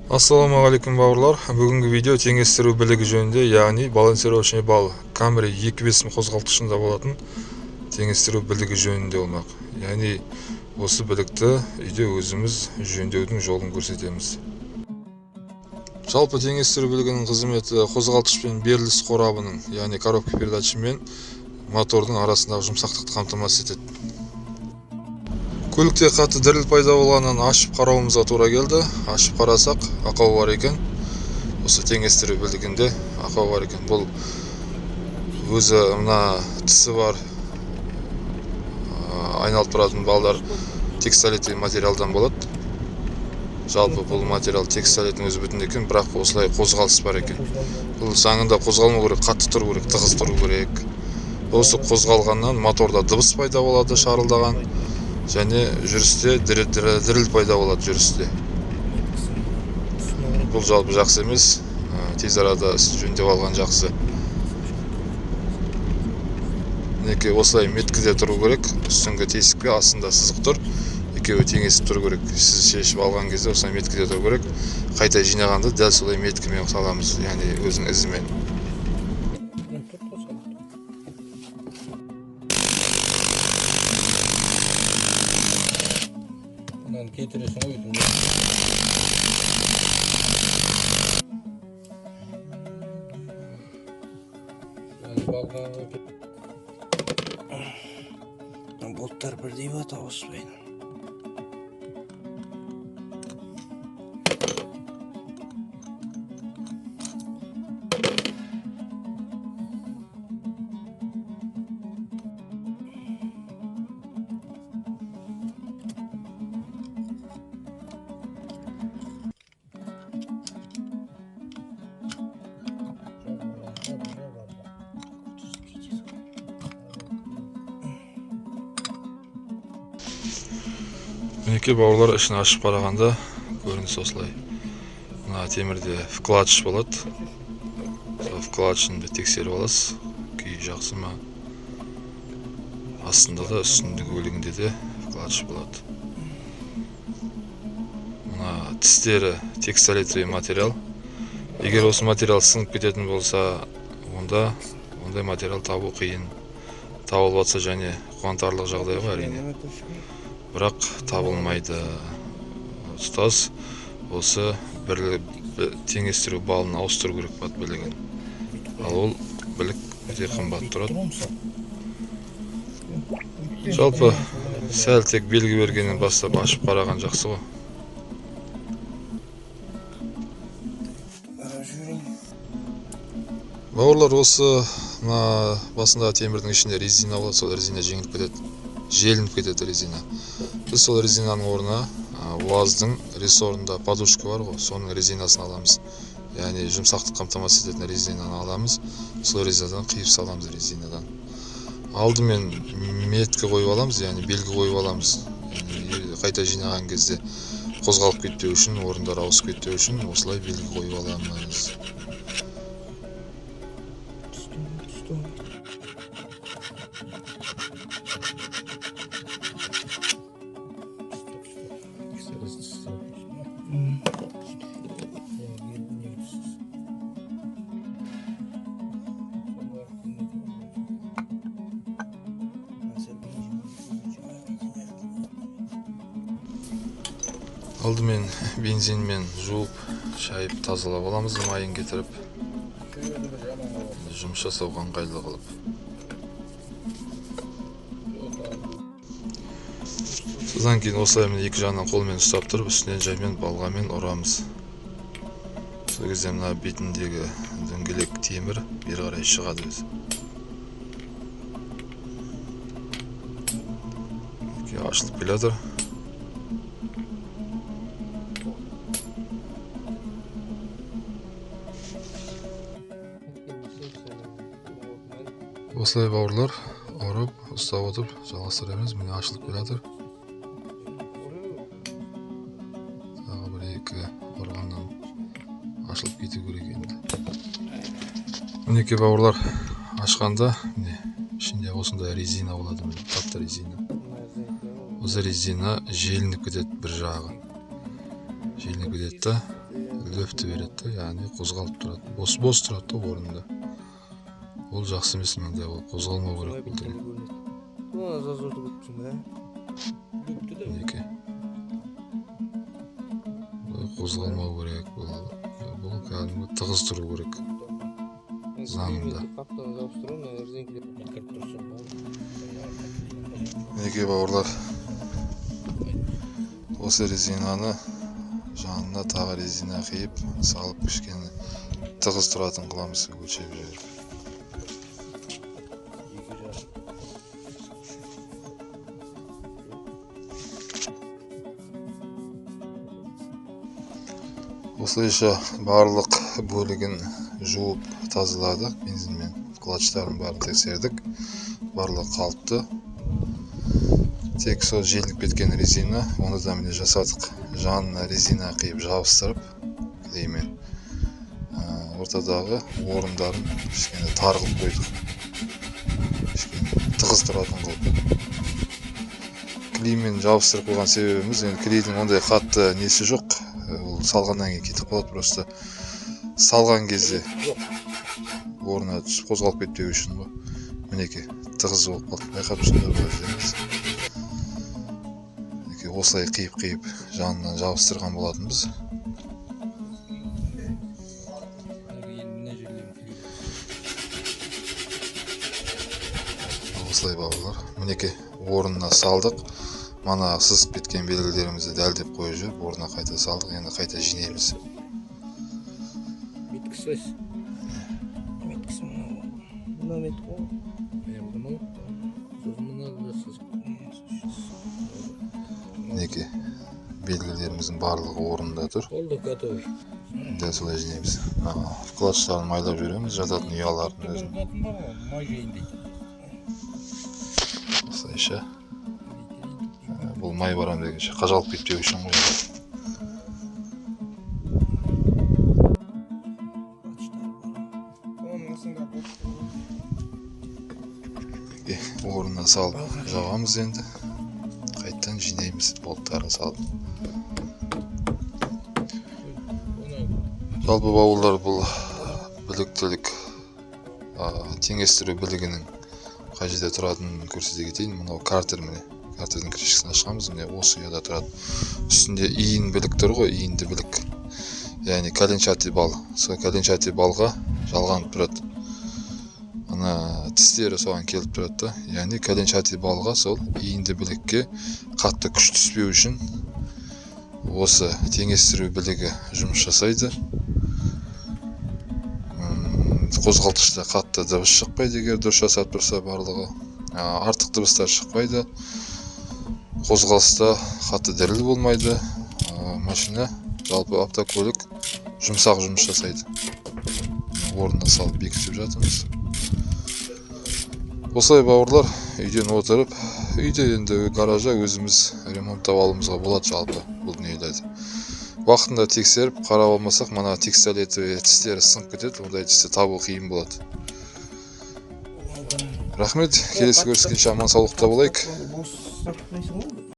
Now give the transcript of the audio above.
Ассалаумағалейкум бауырлар. Бүгінгі видео теңестіру білігі жөнінде, яғни балансировочный бал Camry 2.5 қозғалтқышында болатын теңестіру білігі жөнінде болмақ. Яғни осы білікті үйде өзіміз жөндеудің жолын көрсетеміз. Жалпы теңестіру білігінің қызметі қозғалтқыш пен беріліс қорабының, яғни коробка передача мен мотордың арасындағы жұмсақтықты қамтамасыз етеді. Көлікте қатты діріл пайда болғаннан ашып қарауымызға тура келді. Ашып қарасақ, ақау бар екен. Осы теңестіру білігінде ақау бар екен. Бұл өзі мына тісі бар айналып тұратын балдар текстолитный материалдан болады. Жалпы бұл материал текстолиттің өзі бүтін екен, бірақ осылай қозғалыс бар екен. Бұл заңында қозғалмау керек, қатты тұру керек, тығыз тұру керек. Осы қозғалғаннан моторда дыбыс пайда болады, шарылдаған. Және жүрісте діріл пайда болады жүрісте. Бұл жалпы жақсы емес, тез арада жөндеп алған жақсы. Мінекей осылай меткіде тұру керек, үстіңгі тесікке астында сызық тұр, екеуі теңесіп тұру керек. Сіз шешіп алған кезде осылай меткіде тұру керек. Қайта жинағанда дәл солай меткімен саламыз, яғни өзінің ізімен. Getiresen uydum. Boltlar birdeyi var da Osman. Мінекей бауырлар, ішін ашып қарағанда көрініс осылай. Мына темірде вкладыш болады. Вкладышын тексеріп аласыз. Күйі жақсы ма? Астында да, үстіндегі бөлігінде де вкладыш болады. Мына тістері текстолитный материал. Егер осы материал сынып кететін болса, ондай материал табу қиын. Табылып жатса және қуантарлық жағдай бар әрине. Бірақ табылмайды. Тұтас осы бір теңестіру балын ауыстыру керек бат білігін. Ал ол білік өте қымбат тұрады. Жалпы сәл тек белгі бергеннен бастап ашып қараған жақсы ғой. Бауырлар, осы басында темірдің ішінде резина болады, сол резина жеңіліп кетеді. Желініп кетеді резина. Біз сол резинаның орнына УАЗдың рессорында подушка бар ғой, соның резинасын аламыз. Яғни жұмсақтық қамтамасыз ететін резинаны аламыз. Сол резинадан қиып саламыз резинадан. Алдымен меткі қойып аламыз, яғни белгі қойып аламыз. Қайта жинаған кезде қозғалып кетпеу үшін, орындар ауысып кетпеу үшін осылай белгі қойып аламыз. Алдымен бензинмен жуып, шайып тазалап аламыз, майын кетіріп, жұмыс жасауға ыңғайлы қылып. Содан кейін осылай екі жағынан қолмен ұстап тұрып, үстінен жаймен балғамен ұрамыз. Сол кезде мына бетіндегі дөңгелек темір бері қарай шығады өзі. Ашылып келеді. Осылай бауырлар, ұрып, ұстап отырып, жалғастырамыз. Міне ашылып келеді. Тағы бір-екі ұрғаннан ашылып кету керек енді. Мінекей бауырлар, ашқанда ішінде осындай резина болады, қатты резина. Осы резина желініп кетеді бір жағы. желіне кетеді да löfті береді да, яғни қозғалып тұрады. Бос тұрады да орнында. Ол жақсы емес менде, ол қозғалмау керек бұл деген. Зазорды бүттің бе? Бүтті де. Мінекей. Қозғалмау керек бұл. Бұл кәдімгі тығыз тұру керек. Заңында. Мінекей бауырлар. Осы резинаны жанына тағы резина қиып, салып кішкене тығыз тұратын қыламыз, өлшеп жіберіп. Осылайша барлық бөлігін жуып тазаладық бензинмен. Клатчтарын барын тексердік. Барлығы қалыпты. Тек сол желініп кеткен резина, оны да міне жасадық. Жанына резина қиып жабыстырып, клеймен ортадағы орындарын кішкене тар қылып қойдық. Кішкене тығыз тұратын қылып. Клеймен жабыстырып қойған себебіміз, енді клейдің ондай қатты несі жоқ. Ол салғаннан кейін кетіп қалады, просто салған кезде орнына түсіп қозғалып кетпеу үшін ғой. Мінекей тығыз болып қалды. Байқап жүрсіңдер ғой өздеріңіз. Мінекей осылай қиып жанынан жабыстырған болатынбыз. Осылай бауырлар. Мінекей орнына салдық. Мана сызып кеткен белгілерімізді дәлдеп қойып жүріп, орнына қайта салдық, енді қайта жинаймыз. Меткісіз. Меткісі мұнау. Мұнау меткі ғой. Мұнау. Сосын мұнау да сызып. Мінекей белгілеріміздің барлығы орнында тұр. Олды готовый. Дәл солай жинаймыз. Клатчтарын майлап жүреміз, жататын ұялардың өзін. Май жайын дейді. Осылайша. Бұл май барам дегенше қажалып кетпеу үшін ғой. Орнына салып жабамыз енді. Қайттан жинаймыз, болттарын салып. Жалпы бауырлар, бұл біліктілік теңестіру білігінің қай жерде тұратынын көрсете кетейін. Мынау картер міне. Картердің крышкасын ашқанбыз, міне осы ұяда тұрады. Үстінде иін білік тұр ғой, иінді білік. Яғни коленчатый бал. Сол коленчатый балға жалғанып тұрады. Ана тістері соған келіп тұрады да. Яғни коленчатый балға сол иінді білікке қатты күш түспеу үшін осы теңестіру білігі жұмыс жасайды. Қозғалтқышта қатты дыбыс шықпайды, егер дұрыс жасап тұрса барлығы. Артық дыбыстар шықпайды. Қозғалыста қатты діріл болмайды. Машина, жалпы автокөлік жұмсақ жұмыс жасайды. Орнына салып бекітіп жатырмыз. Осылай бауырлар, үйден отырып, үйде енді гаража өзіміз ремонттап алуымызға болады жалпы бұл дүниелерді. Уақытында тексеріп, қарап алмасақ, мана текстолеті тістері сынып кетеді, ондай тісті табу қиын болады. Рахмет, келесі көріскенше аман саулықта болайық.